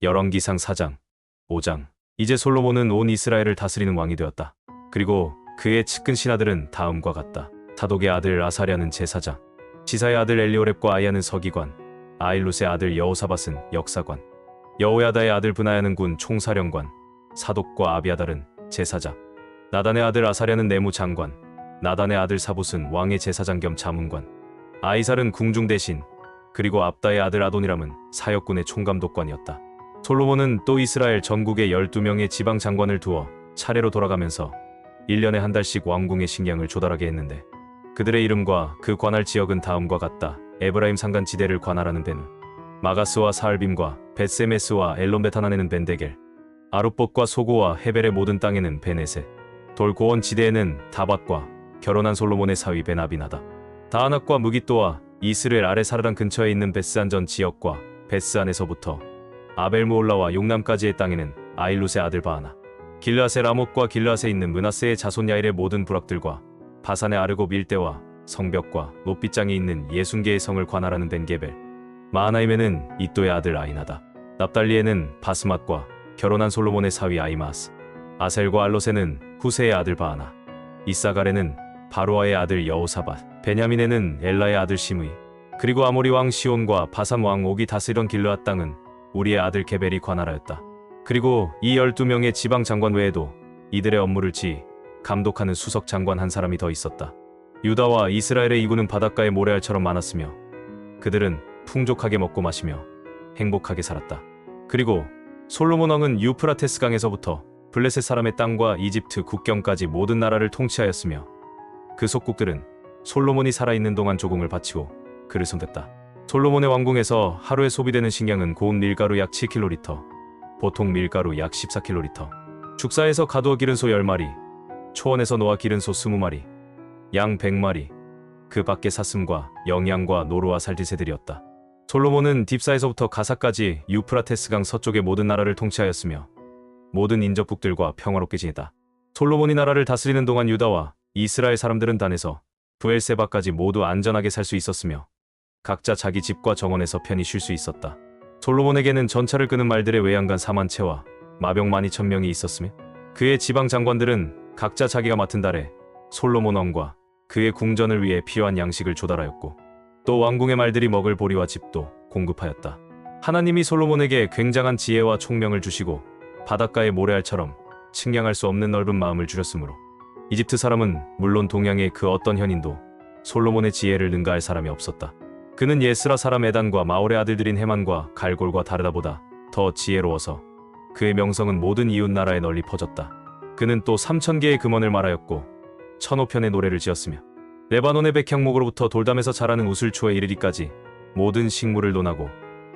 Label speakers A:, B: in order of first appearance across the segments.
A: 열왕기상 4장 5장. 이제 솔로몬은 온 이스라엘을 다스리는 왕이 되었다. 그리고 그의 측근 신하들은 다음과 같다. 사독의 아들 아사랴는 제사장, 시사의 아들 엘리오렙과 아이야는 서기관, 아일룻의 아들 여호사밧은 역사관, 여호야다의 아들 브나야는 군 총사령관, 사독과 아비아달은 제사장, 나단의 아들 아사랴는 내무장관, 나단의 아들 사봇은 왕의 제사장 겸 자문관, 아이살은 궁중대신, 그리고 압다의 아들 아도니람은 사역군의 총감독관이었다. 솔로몬은 또 이스라엘 전국에 12명의 지방 장관을 두어 차례로 돌아가면서 1년에 한 달씩 왕궁의 식량을 조달하게 했는데, 그들의 이름과 그 관할 지역은 다음과 같다. 에브라임 산간 지대를 관할하는 베누, 마가스와 사알빔과 벳세메스와 엘론베타난에는 벤데겔, 아룻봇과 소고와 헤벨의 모든 땅에는 베네세, 돌고원 지대에는 다밧과 결혼한 솔로몬의 사위 베나비나다, 다하낙과 무깃도와 이스르엘 아래 사르단 근처에 있는 베스안 전 지역과 베스안에서부터 아벨무올라와 용남까지의 땅에는 아일룻의 아들 바하나, 길르앗의 라못과 길르앗에 있는 므낫세의 자손 야일의 모든 부락들과 바산의 아르고 밀대와 성벽과 높빗장이 있는 60개의 성을 관할하는 벤게벨, 마하나임에는 이또의 아들 아이나다, 납달리에는 바스맛과 결혼한 솔로몬의 사위 아이마스, 아셀과 알롯에는 후세의 아들 바하나, 이사갈에는 바로아의 아들 여호사밧, 베냐민에는 엘라의 아들 시므이, 그리고 아모리 왕 시온과 바산 왕 옥이 다스리던 길르앗 땅은 우리의 아들 게벨이 관할하였다. 그리고 이 12명의 지방 장관 외에도 이들의 업무를 감독하는 수석 장관 한 사람이 더 있었다. 유다와 이스라엘의 이구는 바닷가의 모래알처럼 많았으며 그들은 풍족하게 먹고 마시며 행복하게 살았다. 그리고 솔로몬 왕은 유프라테스 강에서부터 블레셋 사람의 땅과 이집트 국경까지 모든 나라를 통치하였으며 그 속국들은 솔로몬이 살아있는 동안 조공을 바치고 그를 섬겼다. 솔로몬의 왕궁에서 하루에 소비되는 식량은 고운 밀가루 약 7kg, 보통 밀가루 약 14kg, 축사에서 가두어 기른 소 10마리, 초원에서 놓아 기른 소 20마리, 양 100마리, 그 밖에 사슴과 영양과 노루와 살디새들이었다. 솔로몬은 딥사에서부터 가사까지 유프라테스강 서쪽의 모든 나라를 통치하였으며 모든 인접국들과 평화롭게 지냈다. 솔로몬이 나라를 다스리는 동안 유다와 이스라엘 사람들은 단에서 부엘세바까지 모두 안전하게 살 수 있었으며 각자 자기 집과 정원에서 편히 쉴 수 있었다. 솔로몬에게는 전차를 끄는 말들의 외양간 4만 채와 마병 12,000명이 있었으며 그의 지방 장관들은 각자 자기가 맡은 달에 솔로몬 왕과 그의 궁전을 위해 필요한 양식을 조달하였고 또 왕궁의 말들이 먹을 보리와 집도 공급하였다. 하나님이 솔로몬에게 굉장한 지혜와 총명을 주시고 바닷가의 모래알처럼 측량할 수 없는 넓은 마음을 주셨으므로 이집트 사람은 물론 동양의 그 어떤 현인도 솔로몬의 지혜를 능가할 사람이 없었다. 그는 예스라 사람 에단과 마올의 아들들인 헤만과 갈골과 다르다보다 더 지혜로워서 그의 명성은 모든 이웃 나라에 널리 퍼졌다. 그는 또 3,000개의 금원을 말하였고 1,005편의 노래를 지었으며 레바논의 백향목으로부터 돌담에서 자라는 우슬초에 이르기까지 모든 식물을 논하고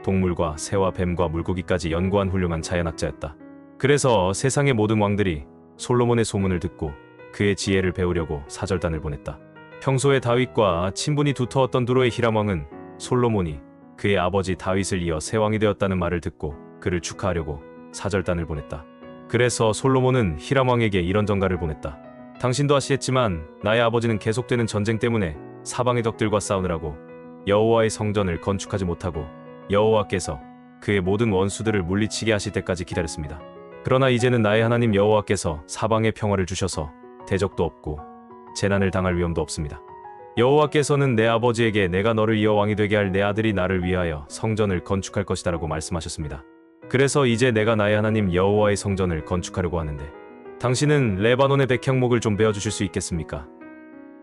A: 동물과 새와 뱀과 물고기까지 연구한 훌륭한 자연학자였다. 그래서 세상의 모든 왕들이 솔로몬의 소문을 듣고 그의 지혜를 배우려고 사절단을 보냈다. 평소에 다윗과 친분이 두터웠던 두로의 히람 왕은 솔로몬이 그의 아버지 다윗을 이어 새 왕이 되었다는 말을 듣고 그를 축하하려고 사절단을 보냈다. 그래서 솔로몬은 히람 왕에게 이런 전가를 보냈다. 당신도 아시겠지만 나의 아버지는 계속되는 전쟁 때문에 사방의 적들과 싸우느라고 여호와의 성전을 건축하지 못하고 여호와께서 그의 모든 원수들을 물리치게 하실 때까지 기다렸습니다. 그러나 이제는 나의 하나님 여호와께서 사방에 평화를 주셔서 대적도 없고 재난을 당할 위험도 없습니다. 여호와께서는 내 아버지에게 내가 너를 이어 왕이 되게 할 내 아들이 나를 위하여 성전을 건축할 것이다 라고 말씀하셨습니다. 그래서 이제 내가 나의 하나님 여호와의 성전을 건축하려고 하는데 당신은 레바논의 백향목을 좀 베어주실 수 있겠습니까?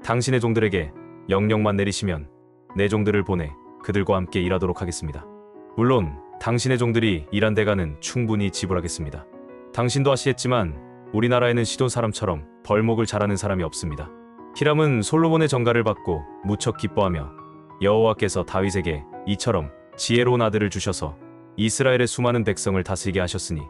A: 당신의 종들에게 명령만 내리시면 내 종들을 보내 그들과 함께 일하도록 하겠습니다. 물론 당신의 종들이 일한 대가는 충분히 지불하겠습니다. 당신도 아시겠지만 우리나라에는 시돈 사람처럼 벌목을 잘하는 사람이 없습니다. 히람은 솔로몬의 전가를 받고 무척 기뻐하며 여호와께서 다윗에게 이처럼 지혜로운 아들을 주셔서 이스라엘의 수많은 백성을 다스리게 하셨으니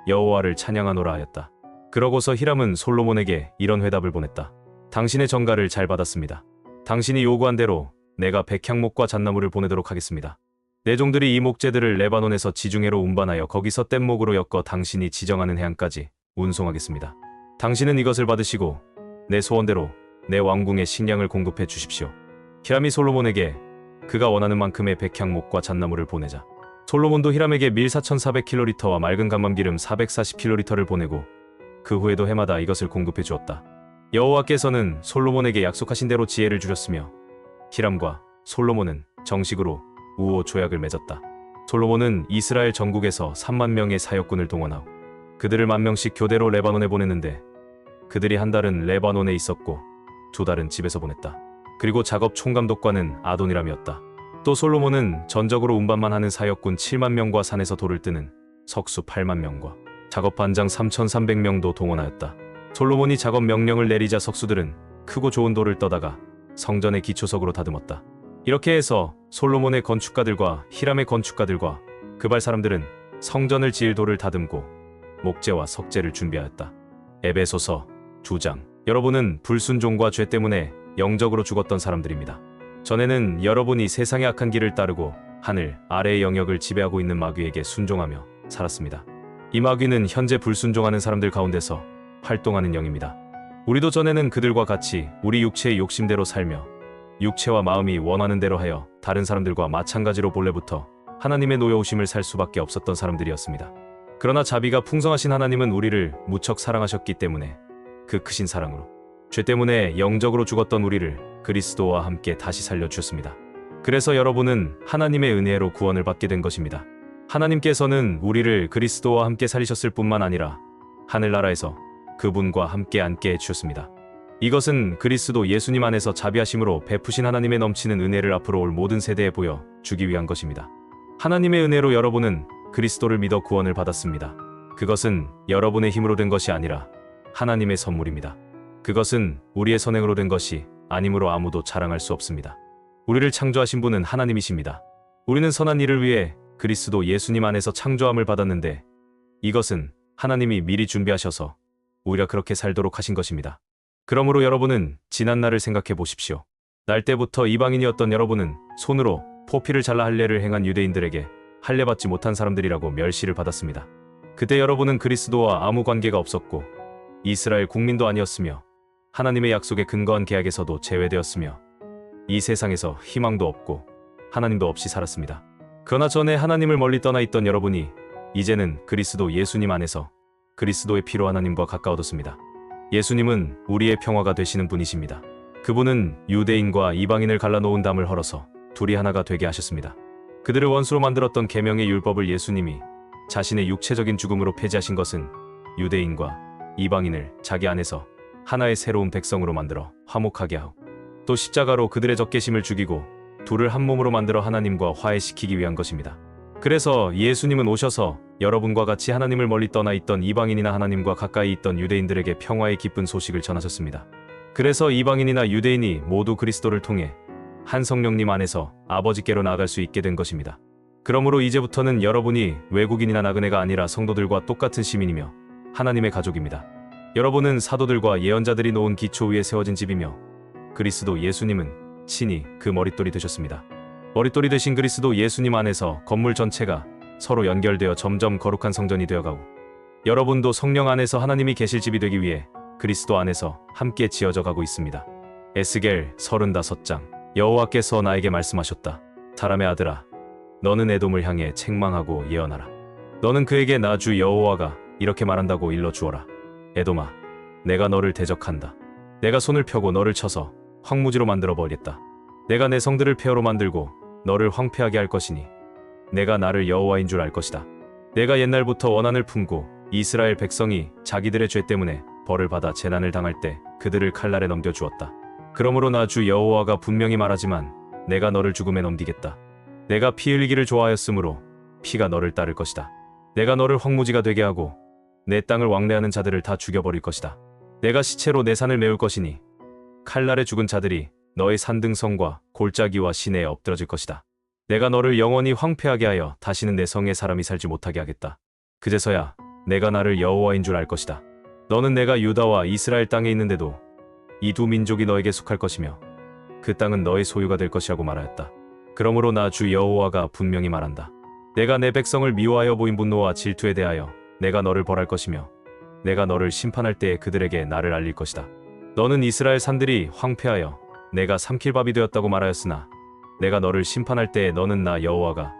A: 여호와를 찬양하노라 하였다. 그러고서 히람은 솔로몬에게 이런 회답을 보냈다. 당신의 전가를 잘 받았습니다. 당신이 요구한 대로 내가 백향목과 잣나무를 보내도록 하겠습니다. 내 종들이 이 목재들을 레바논에서 지중해로 운반하여 거기서 뗏목으로 엮어 당신이 지정하는 해안까지 운송하겠습니다. 당신은 이것을 받으시고 내 소원대로 내 왕궁에 식량을 공급해 주십시오. 히람이 솔로몬에게 그가 원하는 만큼의 백향목과 잣나무를 보내자 솔로몬도 히람에게 밀 4,400kg와 맑은 감람기름 440kg를 보내고 그 후에도 해마다 이것을 공급해 주었다. 여호와께서는 솔로몬에게 약속하신 대로 지혜를 주셨으며 히람과 솔로몬은 정식으로 우호 조약을 맺었다. 솔로몬은 이스라엘 전국에서 3만 명의 사역군을 동원하고 그들을 10,000명씩 교대로 레바논에 보냈는데 그들이 한 달은 레바논에 있었고 2달은 집에서 보냈다. 그리고 작업 총감독관은 아도니람이었다. 또 솔로몬은 전적으로 운반만 하는 사역군 7만 명과 산에서 돌을 뜨는 석수 8만 명과 작업 반장 3,300명도 동원하였다. 솔로몬이 작업 명령을 내리자 석수들은 크고 좋은 돌을 떠다가 성전의 기초석으로 다듬었다. 이렇게 해서 솔로몬의 건축가들과 히람의 건축가들과 그발 사람들은 성전을 지을 돌을 다듬고 목재와 석재를 준비하였다. 에베소서 2장. 여러분은 불순종과 죄 때문에 영적으로 죽었던 사람들입니다. 전에는 여러분이 세상의 악한 길을 따르고 하늘 아래의 영역을 지배하고 있는 마귀에게 순종하며 살았습니다. 이 마귀는 현재 불순종하는 사람들 가운데서 활동하는 영입니다. 우리도 전에는 그들과 같이 우리 육체의 욕심대로 살며 육체와 마음이 원하는 대로 하여 다른 사람들과 마찬가지로 본래부터 하나님의 노여우심을 살 수밖에 없었던 사람들이었습니다. 그러나 자비가 풍성하신 하나님은 우리를 무척 사랑하셨기 때문에 그 크신 사랑으로 죄 때문에 영적으로 죽었던 우리를 그리스도와 함께 다시 살려주셨습니다. 그래서 여러분은 하나님의 은혜로 구원을 받게 된 것입니다. 하나님께서는 우리를 그리스도와 함께 살리셨을 뿐만 아니라 하늘나라에서 그분과 함께 앉게 해주셨습니다. 이것은 그리스도 예수님 안에서 자비하심으로 베푸신 하나님의 넘치는 은혜를 앞으로 올 모든 세대에 보여 주기 위한 것입니다. 하나님의 은혜로 여러분은 그리스도를 믿어 구원을 받았습니다. 그것은 여러분의 힘으로 된 것이 아니라 하나님의 선물입니다. 그것은 우리의 선행으로 된 것이 아니므로 아무도 자랑할 수 없습니다. 우리를 창조하신 분은 하나님이십니다. 우리는 선한 일을 위해 그리스도 예수님 안에서 창조함을 받았는데 이것은 하나님이 미리 준비하셔서 오히려 그렇게 살도록 하신 것입니다. 그러므로 여러분은 지난 날을 생각해 보십시오. 날 때부터 이방인이었던 여러분은 손으로 포피를 잘라 할례를 행한 유대인들에게 할례받지 못한 사람들이라고 멸시를 받았습니다. 그때 여러분은 그리스도와 아무 관계가 없었고 이스라엘 국민도 아니었으며 하나님의 약속에 근거한 계약에서도 제외되었으며 이 세상에서 희망도 없고 하나님도 없이 살았습니다. 그러나 전에 하나님을 멀리 떠나 있던 여러분이 이제는 그리스도 예수님 안에서 그리스도의 피로 하나님과 가까워졌습니다. 예수님은 우리의 평화가 되시는 분이십니다. 그분은 유대인과 이방인을 갈라놓은 담을 헐어서 둘이 하나가 되게 하셨습니다. 그들을 원수로 만들었던 계명의 율법을 예수님이 자신의 육체적인 죽음으로 폐지하신 것은 유대인과 이방인을 자기 안에서 하나의 새로운 백성으로 만들어 화목하게 하고 또 십자가로 그들의 적개심을 죽이고 둘을 한 몸으로 만들어 하나님과 화해시키기 위한 것입니다. 그래서 예수님은 오셔서 여러분과 같이 하나님을 멀리 떠나 있던 이방인이나 하나님과 가까이 있던 유대인들에게 평화의 기쁜 소식을 전하셨습니다. 그래서 이방인이나 유대인이 모두 그리스도를 통해 한 성령님 안에서 아버지께로 나아갈 수 있게 된 것입니다. 그러므로 이제부터는 여러분이 외국인이나 나그네가 아니라 성도들과 똑같은 시민이며 하나님의 가족입니다. 여러분은 사도들과 예언자들이 놓은 기초 위에 세워진 집이며 그리스도 예수님은 친히 그 머릿돌이 되셨습니다. 머릿돌이 되신 그리스도 예수님 안에서 건물 전체가 서로 연결되어 점점 거룩한 성전이 되어가고 여러분도 성령 안에서 하나님이 계실 집이 되기 위해 그리스도 안에서 함께 지어져 가고 있습니다. 에스겔 35장. 여호와께서 나에게 말씀하셨다. 사람의 아들아, 너는 에돔을 향해 책망하고 예언하라. 너는 그에게 나 주 여호와가 이렇게 말한다고 일러주어라. 에돔아, 내가 너를 대적한다. 내가 손을 펴고 너를 쳐서 황무지로 만들어 버리겠다. 내가 내 성들을 폐허로 만들고 너를 황폐하게 할 것이니 내가 나를 여호와인 줄 알 것이다. 내가 옛날부터 원한을 품고 이스라엘 백성이 자기들의 죄 때문에 벌을 받아 재난을 당할 때 그들을 칼날에 넘겨주었다. 그러므로 나 주 여호와가 분명히 말하지만 내가 너를 죽음에 넘기겠다. 내가 피 흘리기를 좋아하였으므로 피가 너를 따를 것이다. 내가 너를 황무지가 되게 하고 내 땅을 왕래하는 자들을 다 죽여버릴 것이다. 내가 시체로 내 산을 메울 것이니 칼날에 죽은 자들이 너의 산등성과 골짜기와 시내에 엎드러질 것이다. 내가 너를 영원히 황폐하게 하여 다시는 내 성에 사람이 살지 못하게 하겠다. 그제서야 내가 나를 여호와인 줄 알 것이다. 너는 내가 유다와 이스라엘 땅에 있는데도 이 두 민족이 너에게 속할 것이며 그 땅은 너의 소유가 될 것이라고 말하였다. 그러므로 나 주 여호와가 분명히 말한다. 내가 내 백성을 미워하여 보인 분노와 질투에 대하여 내가 너를 벌할 것이며 내가 너를 심판할 때에 그들에게 나를 알릴 것이다. 너는 이스라엘 산들이 황폐하여 내가 삼킬 밥이 되었다고 말하였으나 내가 너를 심판할 때에 너는 나 여호와가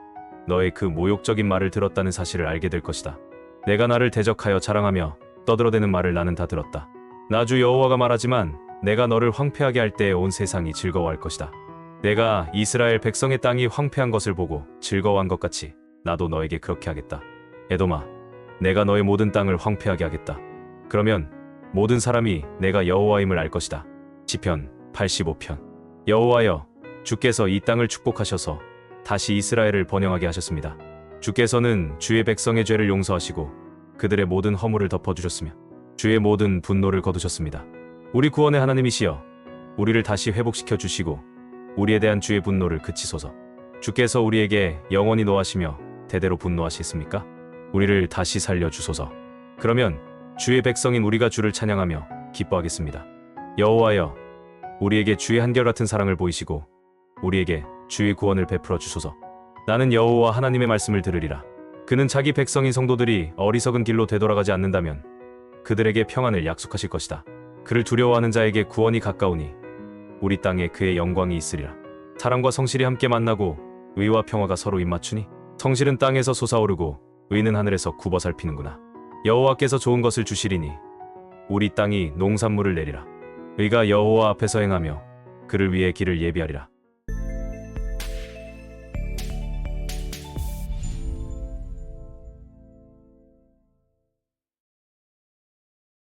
A: 너의 그 모욕적인 말을 들었다는 사실을 알게 될 것이다. 내가 나를 대적하여 자랑하며 떠들어대는 말을 나는 다 들었다. 나 주 여호와가 말하지만 내가 너를 황폐하게 할 때에 온 세상이 즐거워할 것이다. 내가 이스라엘 백성의 땅이 황폐한 것을 보고 즐거워한 것 같이 나도 너에게 그렇게 하겠다. 에돔아, 내가 너의 모든 땅을 황폐하게 하겠다. 그러면 모든 사람이 내가 여호와임을 알 것이다. 시편 85편. 여호와여, 주께서 이 땅을 축복하셔서 다시 이스라엘을 번영하게 하셨습니다. 주께서는 주의 백성의 죄를 용서하시고 그들의 모든 허물을 덮어주셨으며 주의 모든 분노를 거두셨습니다. 우리 구원의 하나님이시여, 우리를 다시 회복시켜 주시고 우리에 대한 주의 분노를 그치소서. 주께서 우리에게 영원히 노하시며 대대로 분노하시겠습니까? 우리를 다시 살려주소서. 그러면 주의 백성인 우리가 주를 찬양하며 기뻐하겠습니다. 여호와여, 우리에게 주의 한결같은 사랑을 보이시고 우리에게 주의 구원을 베풀어 주소서. 나는 여호와 하나님의 말씀을 들으리라. 그는 자기 백성인 성도들이 어리석은 길로 되돌아가지 않는다면 그들에게 평안을 약속하실 것이다. 그를 두려워하는 자에게 구원이 가까우니 우리 땅에 그의 영광이 있으리라. 사랑과 성실이 함께 만나고 의와 평화가 서로 입맞추니 성실은 땅에서 솟아오르고 의는 하늘에서 굽어 살피는구나. 여호와께서 좋은 것을 주시리니 우리 땅이 농산물을 내리라. 의가 여호와 앞에서 행하며 그를 위해 길을 예비하리라.